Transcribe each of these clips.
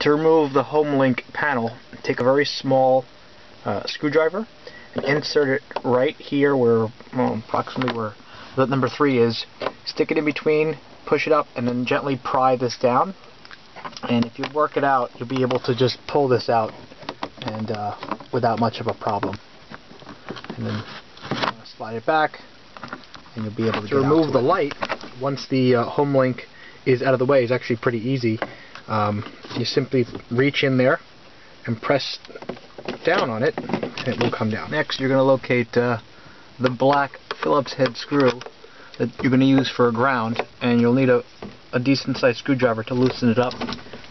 To remove the Homelink panel, take a very small screwdriver and insert it right here where, well, approximately where the number 3 is. Stick it in between, push it up, and then gently pry this down. And if you work it out, you'll be able to just pull this out and without much of a problem. And then slide it back, and you'll be able to remove the light. Once the Homelink is out of the way, is actually pretty easy. You simply reach in there and press down on it, and it will come down. Next, you're going to locate the black Phillips head screw that you're going to use for a ground, and you'll need a decent sized screwdriver to loosen it up.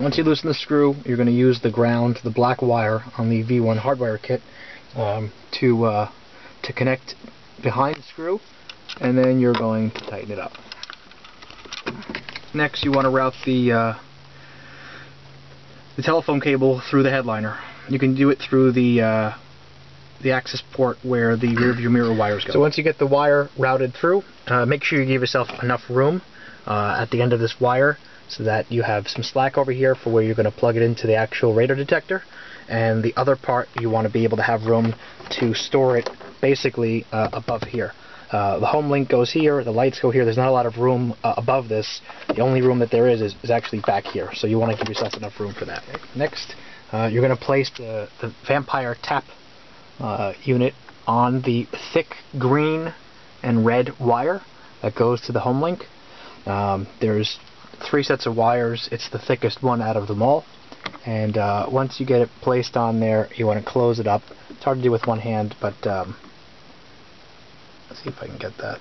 Once you loosen the screw, you're going to use the ground, the black wire on the V1 Hardwire kit to connect behind the screw, and then you're going to tighten it up. Next, you want to route the telephone cable through the headliner. You can do it through the access port where the rear view mirror wires go. So once you get the wire routed through, make sure you give yourself enough room at the end of this wire so that you have some slack over here for where you're going to plug it into the actual radar detector, and the other part you want to be able to have room to store it basically above here. The Homelink goes here, the lights go here. There's not a lot of room above this. The only room that there is actually back here, so you want to give yourself enough room for that. Next, you're going to place the Vampire tap unit on the thick green and red wire that goes to the Homelink. There's 3 sets of wires. It's the thickest one out of them all. And once you get it placed on there, you want to close it up. It's hard to do with one hand, but let's see if I can get that.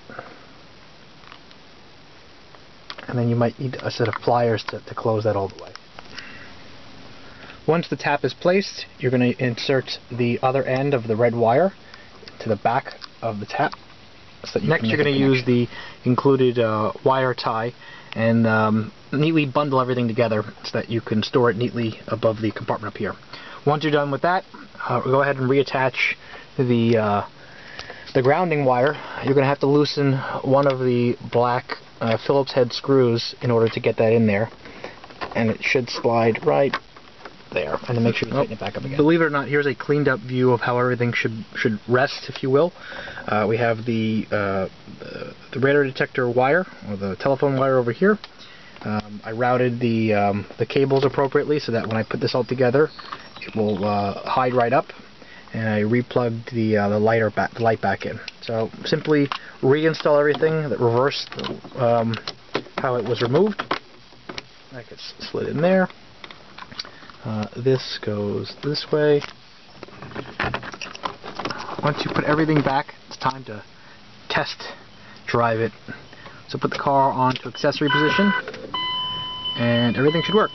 And then you might need a set of pliers to close that all the way. Once the tap is placed, you're going to insert the other end of the red wire to the back of the tap. So next, you're going to use the included wire tie and neatly bundle everything together so that you can store it neatly above the compartment up here. Once you're done with that, go ahead and reattach the grounding wire. You're going to have to loosen one of the black Phillips head screws in order to get that in there, and it should slide right there, and then make sure you tighten it back up again. Believe it or not, here's a cleaned up view of how everything should rest, if you will. We have the radar detector wire, or the telephone wire over here. I routed the cables appropriately so that when I put this all together, it will hide right up, and I replugged the light back in. So simply reinstall everything that reversed how it was removed. That gets slid in there. This goes this way. Once you put everything back, it's time to test drive it. So put the car onto accessory position, and everything should work.